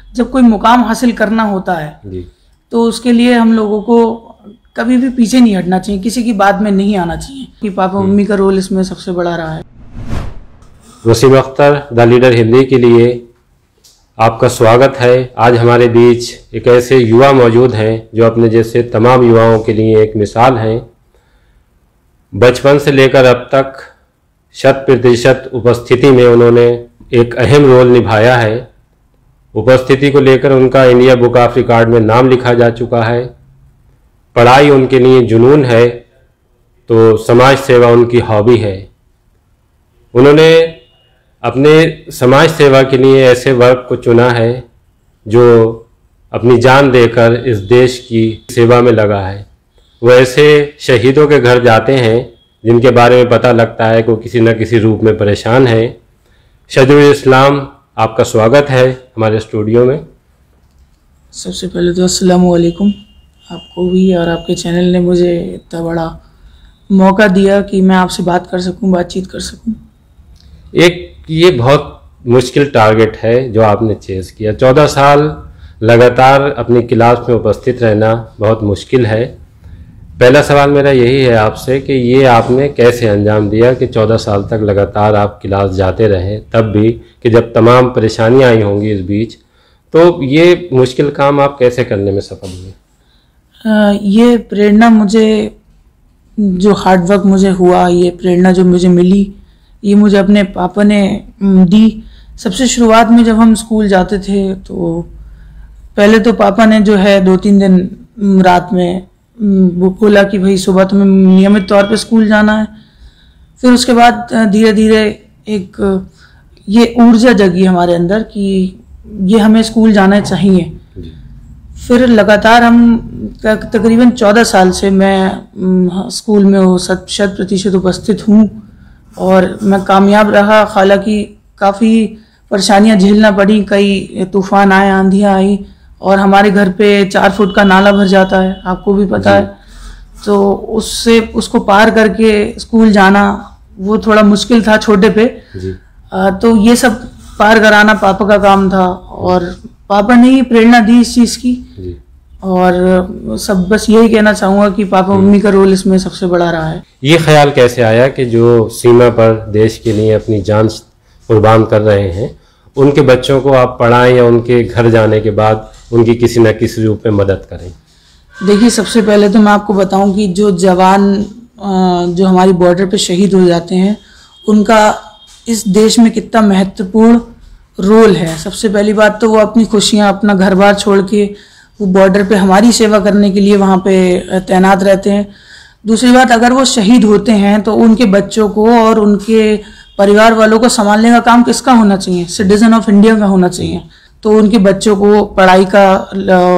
जब कोई मुकाम हासिल करना होता है जी। तो उसके लिए हम लोगों को कभी भी पीछे नहीं हटना चाहिए, किसी की बात में नहीं आना चाहिए कि पापा मम्मी का रोल इसमें सबसे बड़ा रहा है। वसीम अख्तर द लीडर हिंदी के लिए आपका स्वागत है। आज हमारे बीच एक ऐसे युवा मौजूद हैं जो अपने जैसे तमाम युवाओं के लिए एक मिसाल हैं। बचपन से लेकर अब तक 100% उपस्थिति में उन्होंने एक अहम रोल निभाया है। उपस्थिति को लेकर उनका इंडिया बुक ऑफ रिकॉर्ड में नाम लिखा जा चुका है। पढ़ाई उनके लिए जुनून है तो समाज सेवा उनकी हॉबी है। उन्होंने अपने समाज सेवा के लिए ऐसे वर्क को चुना है जो अपनी जान देकर इस देश की सेवा में लगा है। वो ऐसे शहीदों के घर जाते हैं जिनके बारे में पता लगता है कि वो किसी न किसी रूप में परेशान है। शहीदुल इस्लाम, आपका स्वागत है हमारे स्टूडियो में। सबसे पहले तो अस्सलाम वालेकुम, आपको भी और आपके चैनल ने मुझे इतना बड़ा मौका दिया कि मैं आपसे बात कर सकूं, बातचीत कर सकूं। एक ये बहुत मुश्किल टारगेट है जो आपने चेज़ किया। 14 साल लगातार अपनी क्लास में उपस्थित रहना बहुत मुश्किल है। पहला सवाल मेरा यही है आपसे कि ये आपने कैसे अंजाम दिया कि 14 साल तक लगातार आप क्लास जाते रहे, तब भी कि जब तमाम परेशानियां आई होंगी इस बीच, तो ये मुश्किल काम आप कैसे करने में सफल हुए? ये प्रेरणा मुझे, जो हार्डवर्क मुझे हुआ, ये प्रेरणा जो मुझे मिली, ये मुझे अपने पापा ने दी। सबसे शुरुआत में जब हम स्कूल जाते थे तो पहले तो पापा ने जो है 2-3 दिन रात में वो बोला कि भाई सुबह तुम्हें नियमित तौर पे स्कूल जाना है। फिर उसके बाद धीरे धीरे एक ये ऊर्जा जगी हमारे अंदर कि ये हमें स्कूल जाना चाहिए। फिर लगातार हम तकरीबन 14 साल से मैं स्कूल में 100% उपस्थित हूँ और मैं कामयाब रहा। हालांकि काफ़ी परेशानियां झेलना पड़ी, कई तूफान आए, आंधियां आई और हमारे घर पे 4 फुट का नाला भर जाता है, आपको भी पता है। तो उसको पार करके स्कूल जाना वो थोड़ा मुश्किल था छोटे पे। तो ये सब पार कराना पापा का काम था और पापा ने ही प्रेरणा दी इस चीज़ की। और सब बस यही कहना चाहूँगा कि पापा मम्मी का रोल इसमें सबसे बड़ा रहा है। ये ख्याल कैसे आया कि जो सीमा पर देश के लिए अपनी जान कुर्बान कर रहे हैं, उनके बच्चों को आप पढ़ाएं या उनके घर जाने के बाद उनकी किसी न किसी रूप में मदद करें? देखिए, सबसे पहले तो मैं आपको बताऊं कि जो जवान जो हमारी बॉर्डर पे शहीद हो जाते हैं, उनका इस देश में कितना महत्वपूर्ण रोल है। सबसे पहली बात तो वो अपनी खुशियां, अपना घर बार छोड़ के वो बॉर्डर पे हमारी सेवा करने के लिए वहाँ पे तैनात रहते हैं। दूसरी बात, अगर वो शहीद होते हैं तो उनके बच्चों को और उनके परिवार वालों को संभालने का काम किसका होना चाहिए? सिटीजन ऑफ इंडिया का होना चाहिए। तो उनके बच्चों को पढ़ाई का,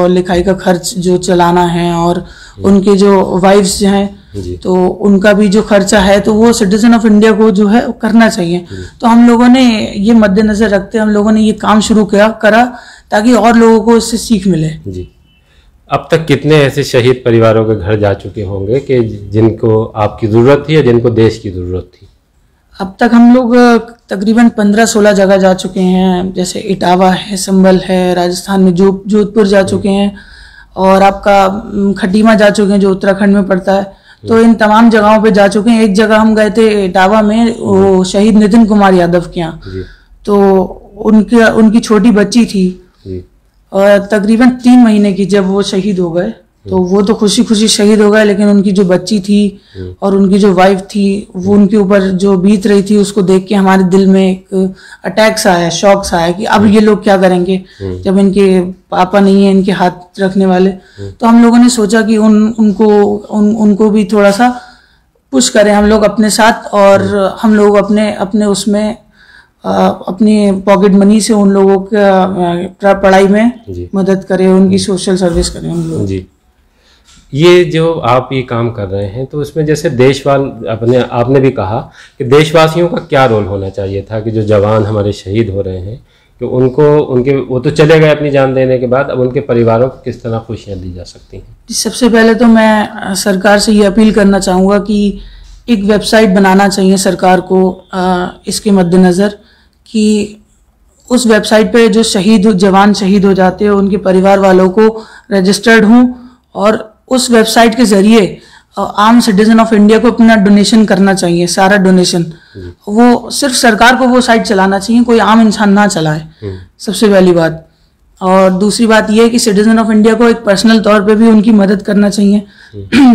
लिखाई का खर्च जो चलाना है और उनके जो वाइफ्स हैं तो उनका भी जो खर्चा है तो वो सिटीजन ऑफ इंडिया को जो है करना चाहिए। तो हम लोगों ने ये मद्देनजर रखते हम लोगों ने ये काम शुरू करा ताकि और लोगों को इससे सीख मिले। जी। अब तक कितने ऐसे शहीद परिवारों के घर जा चुके होंगे कि जिनको आपकी ज़रूरत थी या जिनको देश की ज़रूरत थी? अब तक हम लोग तकरीबन 15-16 जगह जा चुके हैं। जैसे इटावा है, संभल है, राजस्थान में जोधपुर जा चुके हैं और आपका खटीमा जा चुके हैं जो उत्तराखंड में पड़ता है। तो इन तमाम जगहों पे जा चुके हैं। एक जगह हम गए थे इटावा में, वो शहीद नितिन कुमार यादव के यहाँ। तो उनकी छोटी बच्ची थी और तकरीबन 3 महीने की, जब वो शहीद हो गए तो वो तो खुशी खुशी शहीद हो गए, लेकिन उनकी जो बच्ची थी और उनकी जो वाइफ थी, वो उनके ऊपर जो बीत रही थी उसको देख के हमारे दिल में एक अटैक सा आया, शॉक सा आया कि अब ये लोग क्या करेंगे जब इनके पापा नहीं है इनके हाथ रखने वाले। तो हम लोगों ने सोचा कि उनको भी थोड़ा सा पुश करें हम लोग अपने साथ और हम लोग अपने उसमें अपनी पॉकेट मनी से उन लोगों का पढ़ाई में मदद करें, उनकी सोशल सर्विस करें हम लोग। जी। ये जो आप ये काम कर रहे हैं तो इसमें जैसे आपने भी कहा कि देशवासियों का क्या रोल होना चाहिए था कि जो जवान हमारे शहीद हो रहे हैं कि वो तो चले गए अपनी जान देने के बाद, अब उनके परिवारों को किस तरह खुशियां दी जा सकती हैं? सबसे पहले तो मैं सरकार से ये अपील करना चाहूँगा कि एक वेबसाइट बनाना चाहिए सरकार को इसके मद्देनज़र कि उस वेबसाइट पे जो जवान शहीद हो जाते हैं उनके परिवार वालों को रजिस्टर्ड हूँ, और उस वेबसाइट के जरिए आम सिटीजन ऑफ इंडिया को अपना डोनेशन करना चाहिए, सारा डोनेशन। वो सिर्फ सरकार को वो साइट चलाना चाहिए, कोई आम इंसान ना चलाए, सबसे पहली बात। और दूसरी बात ये है कि सिटीजन ऑफ इंडिया को एक पर्सनल तौर पे भी उनकी मदद करना चाहिए।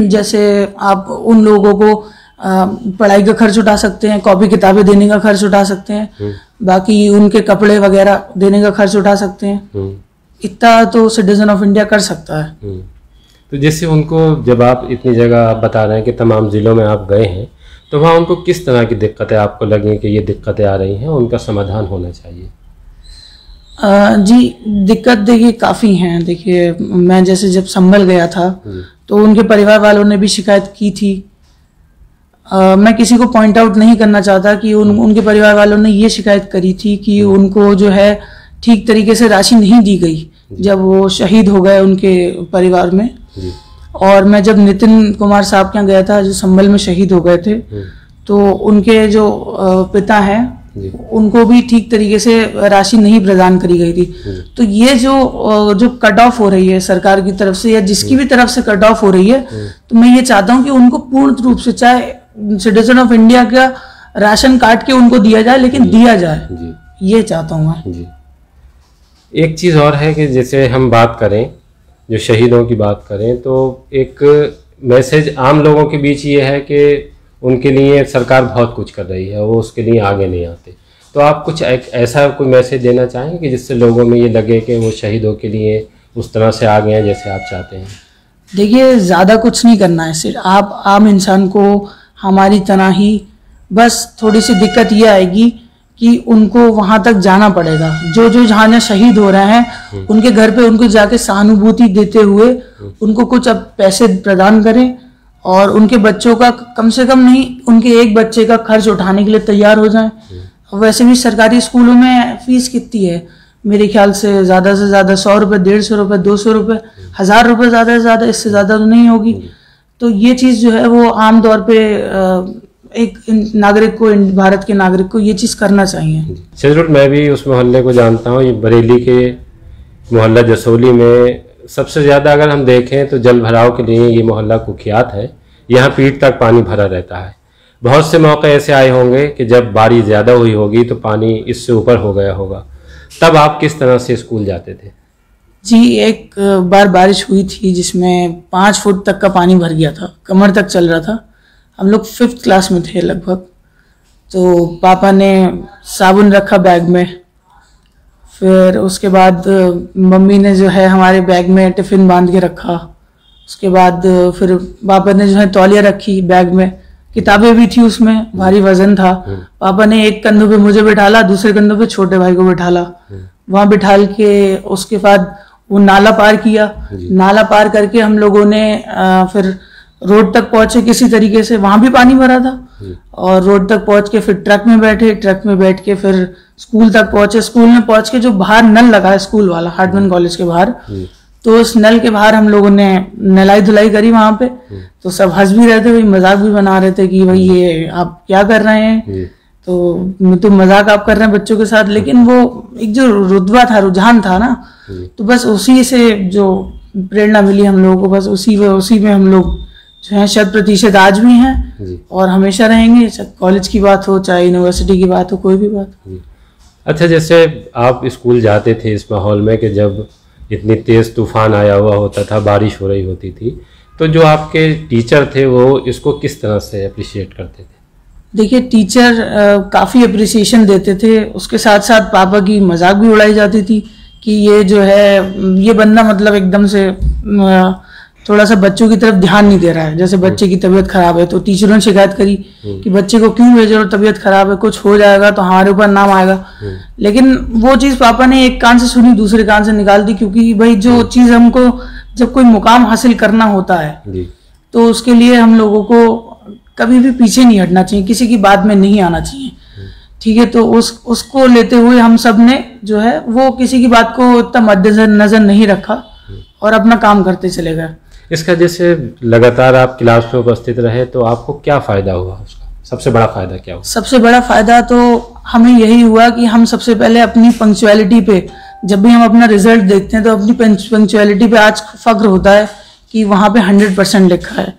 जैसे आप उन लोगों को पढ़ाई का खर्च उठा सकते हैं, कॉपी किताबें देने का खर्च उठा सकते हैं, बाकी उनके कपड़े वगैरह देने का खर्च उठा सकते हैं। इतना तो सिटीजन ऑफ इंडिया कर सकता है। तो जैसे उनको, जब आप इतनी जगह आप बता रहे हैं कि तमाम ज़िलों में आप गए हैं, तो वहाँ उनको किस तरह की दिक्कतें आपको लगी कि ये दिक्कतें आ रही हैं, उनका समाधान होना चाहिए? जी, दिक्कत देखिए काफ़ी हैं। देखिए मैं जैसे जब संभल गया था तो उनके परिवार वालों ने भी शिकायत की थी। मैं किसी को पॉइंट आउट नहीं करना चाहता कि उनके परिवार वालों ने ये शिकायत करी थी कि उनको जो है ठीक तरीके से राशि नहीं दी गई जब वो शहीद हो गए उनके परिवार में। और मैं जब नितिन कुमार साहब के यहाँ गया था जो संभल में शहीद हो गए थे, तो उनके जो पिता हैं उनको भी ठीक तरीके से राशि नहीं प्रदान करी गई थी। तो ये जो कट ऑफ हो रही है सरकार की तरफ से या जिसकी भी तरफ से कट ऑफ हो रही है, तो मैं ये चाहता हूँ कि उनको पूर्ण रूप से, चाहे सिटीजन ऑफ इंडिया का राशन काट के उनको दिया जाए, लेकिन दिया जाए, ये चाहता हूँ मैं। एक चीज़ और है कि जैसे हम बात करें, जो शहीदों की बात करें, तो एक मैसेज आम लोगों के बीच ये है कि उनके लिए सरकार बहुत कुछ कर रही है, वो उसके लिए आगे नहीं आते। तो आप कुछ ऐसा कोई मैसेज देना चाहेंगे कि जिससे लोगों में ये लगे कि वो शहीदों के लिए उस तरह से आगे हैं जैसे आप चाहते हैं? देखिए, ज़्यादा कुछ नहीं करना है, सिर्फ आप आम इंसान को हमारी तरह ही, बस थोड़ी सी दिक्कत ये आएगी कि उनको वहाँ तक जाना पड़ेगा। जो जहाँ शहीद हो रहे हैं उनके घर पे उनको जाके सहानुभूति देते हुए उनको कुछ अब पैसे प्रदान करें, और उनके बच्चों का कम से कम नहीं, उनके एक बच्चे का खर्च उठाने के लिए तैयार हो जाएं। वैसे भी सरकारी स्कूलों में फीस कितनी है, मेरे ख्याल से ज़्यादा 100 रुपये, 150 रुपये, 200 रुपये, 1000 रुपये ज़्यादा से ज़्यादा, इससे ज़्यादा तो नहीं होगी। तो ये चीज़ जो है वो आम तौर पे एक नागरिक को, भारत के नागरिक को ये चीज़ करना चाहिए। जरूर, मैं भी उस मोहल्ले को जानता हूँ। ये बरेली के मोहल्ला जसोली में सबसे ज़्यादा अगर हम देखें तो जल भराव के लिए ये मोहल्ला कुख्यात है। यहाँ पीठ तक पानी भरा रहता है। बहुत से मौके ऐसे आए होंगे कि जब बारिश ज़्यादा हुई होगी तो पानी इससे ऊपर हो गया होगा, तब आप किस तरह से स्कूल जाते थे? जी, एक बार बारिश हुई थी जिसमें 5 फुट तक का पानी भर गया था, कमर तक चल रहा था। हम लोग 5th क्लास में थे लगभग। तो पापा ने साबुन रखा बैग में, फिर उसके बाद मम्मी ने जो है हमारे बैग में टिफ़िन बांध के रखा। उसके बाद फिर पापा ने जो है तौलिया रखी बैग में, किताबें भी थी उसमें, भारी वजन था। पापा ने एक कंधों पे मुझे बिठाला, दूसरे कंधों पे छोटे भाई को बिठाला। वहाँ बिठाल के उसके बाद वो नाला पार किया। नाला पार करके हम लोगों ने फिर रोड तक पहुंचे किसी तरीके से, वहां भी पानी भरा था। और रोड तक पहुंच के फिर ट्रक में बैठे, ट्रक में बैठ के फिर स्कूल तक पहुंचे। स्कूल में पहुंच के जो बाहर नल लगा है स्कूल वाला, हार्टमैन कॉलेज के बाहर, तो उस नल के बाहर हम लोगों ने नलाई धुलाई करी वहां पे। तो सब हंस भी रहे थे, भाई मजाक भी बना रहे थे कि भाई ये आप क्या कर रहे हैं, तो मजाक आप कर रहे हैं बच्चों के साथ। लेकिन वो एक जो रुतबा था, रुझान था ना, तो बस उसी से जो प्रेरणा मिली हम लोगों को, बस उसी में हम लोग जो है 100% आज भी हैं और हमेशा रहेंगे। कॉलेज की बात हो, चाहे यूनिवर्सिटी की बात हो, कोई भी बात हो। अच्छा, जैसे आप स्कूल जाते थे इस माहौल में कि जब इतनी तेज तूफान आया हुआ होता था, बारिश हो रही होती थी, तो जो आपके टीचर थे वो इसको किस तरह से अप्रिशिएट करते थे? देखिए, टीचर काफ़ी अप्रिसिएशन देते थे। उसके साथ साथ पापा की मजाक भी उड़ाई जाती थी कि ये जो है, ये बंदा मतलब एकदम से थोड़ा सा बच्चों की तरफ ध्यान नहीं दे रहा है। जैसे बच्चे की तबीयत खराब है तो टीचरों ने शिकायत करी कि बच्चे को क्यों भेज रहे हो, तबीयत खराब है, कुछ हो जाएगा तो हमारे ऊपर नाम आएगा। लेकिन वो चीज़ पापा ने एक कान से सुनी, दूसरे कान से निकाल दी, क्योंकि भाई जो चीज़ हमको, जब कोई मुकाम हासिल करना होता है तो उसके लिए हम लोगों को कभी भी पीछे नहीं हटना चाहिए, किसी की बात में नहीं आना चाहिए। ठीक है, तो उसको लेते हुए हम सब ने जो है वो किसी की बात को इतना मद्देनजर नहीं रखा और अपना काम करते चले गए। इसका जैसे लगातार आप क्लास में उपस्थित रहे तो आपको क्या फायदा हुआ उसका? सबसे बड़ा फायदा क्या हुआ? सबसे बड़ा फायदा तो हमें यही हुआ कि हम सबसे पहले अपनी पंक्चुअलिटी पे, जब भी हम अपना रिजल्ट देखते हैं तो अपनी पंक्चुअलिटी पे आज फक्र होता है कि वहां पे 100% लिखा है।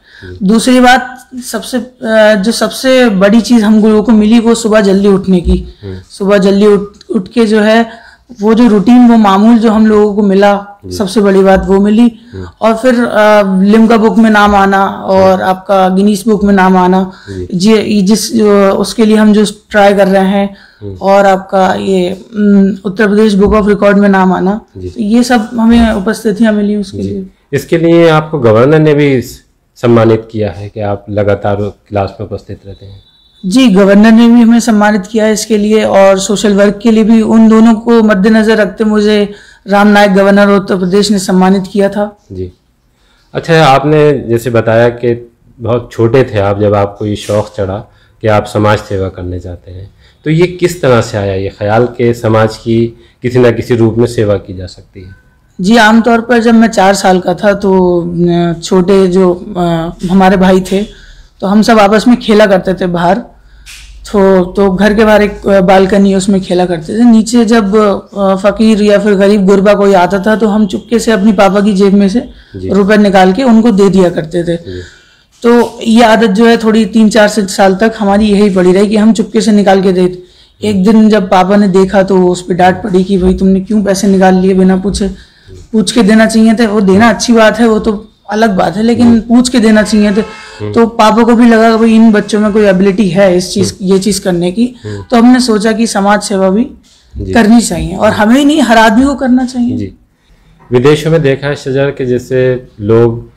दूसरी बात, सबसे बड़ी चीज हम लोगों को मिली वो सुबह जल्दी उठने की। सुबह जल्दी उठ के जो है वो जो रूटीन, वो मामूल जो हम लोगों को मिला, सबसे बड़ी बात वो मिली। और फिर लिम्का बुक में नाम आना और आपका गिनीज बुक में नाम आना, उसके लिए हम जो ट्राई कर रहे हैं, और आपका ये Uttar Pradesh book of record में नाम आना, तो ये सब हमें उपस्थितियां मिली उसके लिए। इसके लिए आपको गवर्नर ने भी सम्मानित किया है कि आप लगातार क्लास में उपस्थित रहते हैं? जी, गवर्नर ने भी हमें सम्मानित किया है इसके लिए, और सोशल वर्क के लिए भी उन दोनों को मद्देनजर रखते मुझे राम नायक गवर्नर उत्तर प्रदेश ने सम्मानित किया था। जी। अच्छा, आपने जैसे बताया कि बहुत छोटे थे आप जब आपको ये शौक़ चढ़ा कि आप समाज सेवा करने चाहते हैं, तो ये किस तरह से आया ये ख्याल कि समाज की किसी न किसी रूप में सेवा की जा सकती है? जी, आमतौर पर जब मैं 4 साल का था तो छोटे जो हमारे भाई थे, तो हम सब आपस में खेला करते थे बाहर। तो घर के बाहर एक बालकनी है, उसमें खेला करते थे। नीचे जब फकीर या फिर गरीब गुरबा कोई आता था तो हम चुपके से अपनी पापा की जेब में से रुपए निकाल के उनको दे दिया करते थे। तो ये आदत जो है थोड़ी 3-4 साल तक हमारी यही पड़ी रही कि हम चुपके से निकाल के दे। एक दिन जब पापा ने देखा तो उस पर डांट पड़ी कि भाई तुमने क्यों पैसे निकाल लिए बिना पूछे, पूछ के देना चाहिए थे। वो देना अच्छी बात है, वो तो अलग बात है, लेकिन पूछ के देना चाहिए थे। तो पापा को भी लगा कि भाई इन बच्चों में कोई एबिलिटी है ये चीज करने की। तो हमने सोचा कि समाज सेवा भी करनी चाहिए, और हमें ही नहीं, हर आदमी को करना चाहिए। जी। विदेशों में देखा है शजर के जैसे लोग,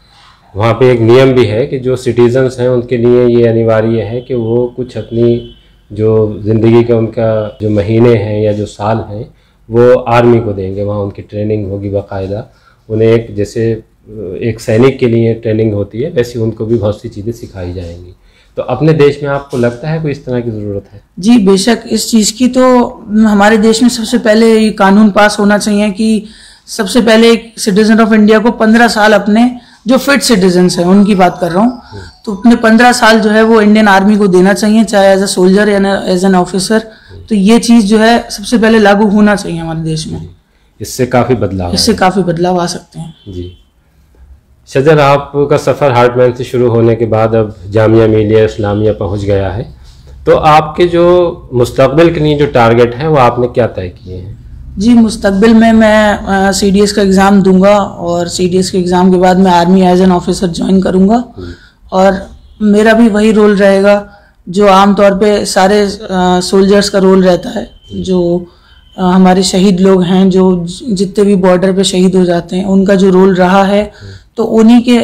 वहाँ पे एक नियम भी है कि जो सिटीजन्स हैं उनके लिए ये अनिवार्य है कि वो कुछ अपनी जो ज़िंदगी का उनका जो महीने हैं या जो साल हैं वो आर्मी को देंगे। वहाँ उनकी ट्रेनिंग होगी बाकायदा, उन्हें एक जैसे एक सैनिक के लिए ट्रेनिंग होती है वैसे उनको भी बहुत सी चीज़ें सिखाई जाएंगी। तो अपने देश में आपको लगता है कोई इस तरह की ज़रूरत है? जी बेशक, इस चीज़ की तो हमारे देश में सबसे पहले ये कानून पास होना चाहिए कि सबसे पहले एक सिटीजन ऑफ इंडिया को 15 साल अपने जो फिट सिटीजन्स हैं उनकी बात कर रहा हूँ, तो अपने 15 साल जो है वो इंडियन आर्मी को देना चाहिए, चाहे एज अ सोल्जर या एज एन ऑफिसर। तो ये चीज़ जो है सबसे पहले लागू होना चाहिए हमारे देश में। इससे काफ़ी बदलाव आ सकते हैं। जी। शजर, आपका सफ़र हार्टमैन से शुरू होने के बाद अब जामिया मिलिया इस्लामिया पहुंच गया है, तो आपके जो मुस्तकबिल के लिए जो टारगेट है वो आपने क्या तय किए हैं? जी, मुस्तकबिल में मैं CDS का एग्ज़ाम दूंगा, और CDS के एग्ज़ाम के बाद मैं army as an officer join करूंगा। और मेरा भी वही रोल रहेगा जो आमतौर पे सारे सोल्जर्स का रोल रहता है, जो हमारे शहीद लोग हैं, जो जितने भी बॉर्डर पे शहीद हो जाते हैं, उनका जो रोल रहा है, तो उन्हीं के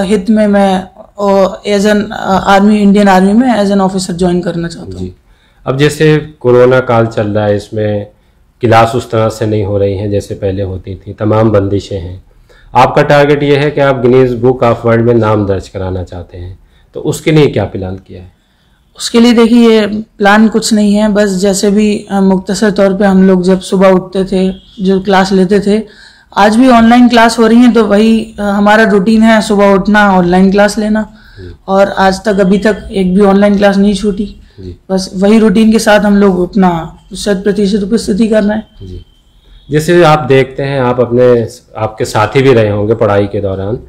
हित में मैं as an army, Indian army में एज एन ऑफिसर ज्वाइन करना चाहता हूँ। अब जैसे कोरोना काल चल रहा है, इसमें क्लास उस तरह से नहीं हो रही हैं जैसे पहले होती थी, तमाम बंदिशें हैं। आपका टारगेट ये है कि आप गिनीज बुक ऑफ वर्ल्ड में नाम दर्ज कराना चाहते हैं, तो उसके लिए क्या प्लान किया है? उसके लिए देखिए, प्लान कुछ नहीं है, बस जैसे भी मुख्तसर तौर पे हम लोग जब सुबह उठते थे, जो क्लास लेते थे, आज भी ऑनलाइन क्लास हो रही है, तो वही हमारा रूटीन है, सुबह उठना, ऑनलाइन क्लास लेना, और आज तक अभी तक एक भी ऑनलाइन क्लास नहीं छूटी। बस वही रूटीन के साथ हम लोग अपना 100% उपस्थिति कर रहे हैं। जी। जैसे आप देखते हैं, आपके साथी भी रहे होंगे पढ़ाई के दौरान,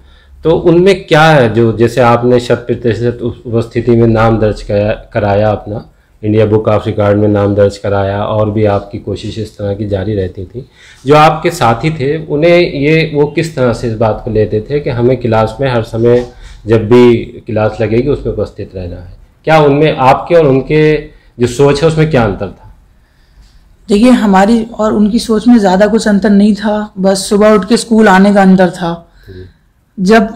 तो उनमें क्या है जो जैसे आपने 100% उपस्थिति में नाम दर्ज कराया, अपना इंडिया बुक ऑफ रिकॉर्ड में नाम दर्ज कराया, और भी आपकी कोशिश इस तरह की जारी रहती थी, जो आपके साथी थे उन्हें वो किस तरह से इस बात को लेते थे कि हमें क्लास में हर समय जब भी क्लास लगेगी उसमें उपस्थित रहना है? क्या उनमें आपके और उनके जो सोच है उसमें क्या अंतर था? देखिए, हमारी और उनकी सोच में ज़्यादा कुछ अंतर नहीं था, बस सुबह उठ के स्कूल आने का अंतर था। जब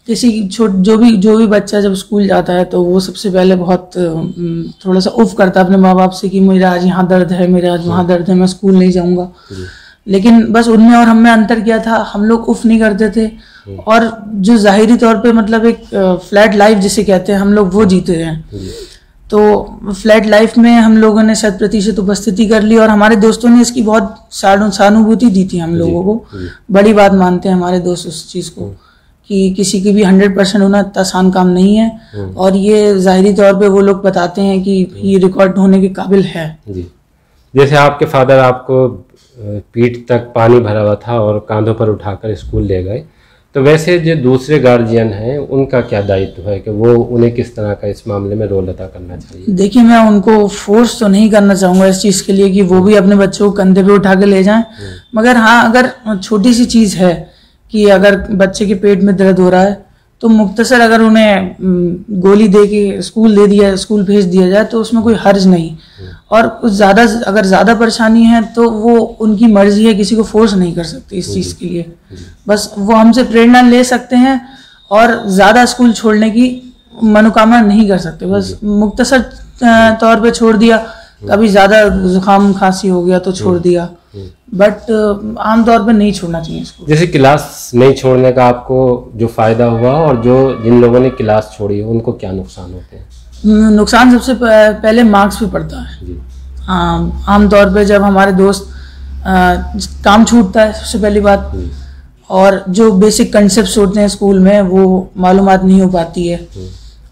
किसी जो भी बच्चा जब स्कूल जाता है तो वो सबसे पहले बहुत थोड़ा सा उफ करता है अपने माँ बाप से कि मेरा आज यहाँ दर्द है, मेरा आज वहाँ दर्द है, मैं स्कूल नहीं जाऊँगा। लेकिन बस उनमें और हम में अंतर क्या था, हम लोग उफ नहीं करते थे, और जो जाहिरी तौर पे मतलब एक फ्लैट लाइफ जिसे कहते हैं, हम लोग वो जीते हैं। तो फ्लैट लाइफ में हम लोगों ने 100% उपस्थिति कर ली, और हमारे दोस्तों ने इसकी बहुत सहानुभूति दी थी हम लोगों को। बड़ी बात मानते हैं हमारे दोस्त उस चीज़ को। कि किसी की भी 100% होना इतना आसान काम नहीं है, और ये ज़ाहिरी तौर पे वो लोग बताते हैं कि ये रिकॉर्ड होने के काबिल है। जी, जैसे आपके फादर आपको पीठ तक पानी भरा हुआ था और कांधों पर उठाकर स्कूल ले गए, तो वैसे जो दूसरे गार्जियन हैं उनका क्या दायित्व है कि वो उन्हें किस तरह का इस मामले में रोल अदा करना चाहिए? देखिए, मैं उनको फोर्स तो नहीं करना चाहूँगा इस चीज़ के लिए कि वो भी अपने बच्चों को कंधे पे उठा के ले जाएं, मगर हाँ, अगर छोटी सी चीज़ है कि अगर बच्चे के पेट में दर्द हो रहा है तो मुख्तसर अगर उन्हें गोली दे के स्कूल भेज दिया जाए तो उसमें कोई हर्ज नहीं। और कुछ अगर ज़्यादा परेशानी है तो वो उनकी मर्जी है, किसी को फोर्स नहीं कर सकती इस चीज़ के लिए। बस वो हमसे प्रेरणा ले सकते हैं और ज़्यादा स्कूल छोड़ने की मनोकामना नहीं कर सकते। बस मुख्तसर तौर पे छोड़ दिया, कभी ज़्यादा जुकाम खांसी हो गया तो छोड़ दिया, बट आमतौर पे नहीं छोड़ना चाहिए इसको। जैसे क्लास नहीं छोड़ने का आपको जो फायदा हुआ और जो जिन लोगों ने क्लास छोड़ी उनको क्या नुकसान होते हैं? नुकसान सबसे पहले मार्क्स पे पड़ता है। आमतौर पे जब हमारे दोस्त काम छूटता है सबसे पहली बात, और जो बेसिक कंसेप्ट होते हैं स्कूल में वो मालूमात नहीं हो पाती है।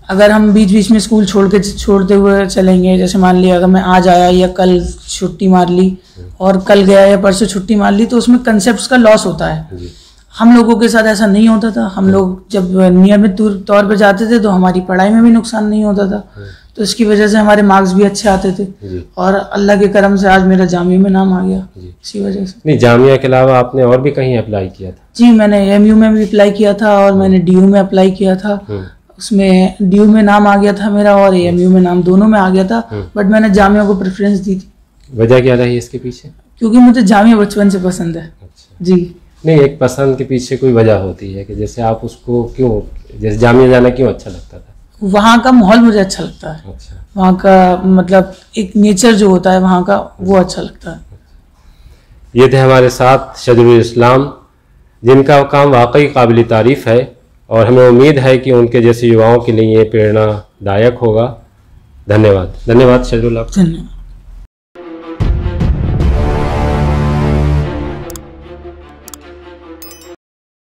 अगर हम बीच बीच में स्कूल छोड़ते हुए चलेंगे, जैसे मान लिया अगर मैं आज आया या कल छुट्टी मार ली और कल गया या परसों छुट्टी मार ली, तो उसमें कंसेप्ट्स का लॉस होता है। हम लोगों के साथ ऐसा नहीं होता था। हम लोग जब नियमित तौर पर जाते थे तो हमारी पढ़ाई में भी नुकसान नहीं होता था, तो इसकी वजह से हमारे मार्क्स भी अच्छे आते थे और अल्लाह के करम से आज मेरा जामिया में नाम आ गया इसी वजह से। नहीं, जामिया के अलावा आपने और भी कहीं अप्लाई किया था? जी, मैंने MU में भी अप्लाई किया था और मैंने DU में अप्लाई किया था। उसमें DU में नाम आ गया था मेरा और MU में नाम दोनों में आ गया था, बट मैंने जामिया को प्रेफरेंस दी थी। वजह क्या रही इसके पीछे? क्योंकि मुझे जामिया बचपन से पसंद है। अच्छा। जी नहीं, एक पसंद के पीछे कोई वजह होती है कि जैसे आप उसको क्यों, जैसे जामिया जाना क्यों अच्छा लगता था? वहाँ का माहौल मुझे अच्छा लगता है। अच्छा। वहाँ का मतलब एक नेचर जो होता है वहाँ का, वो अच्छा लगता है। ये थे हमारे साथ शजरुल इस्लाम, जिनका काम वाकई काबिल तारीफ़ है और हमें उम्मीद है कि उनके जैसे युवाओं के लिए ये प्रेरणादायक होगा। धन्यवाद। धन्यवाद शजरुल। धन्यवाद।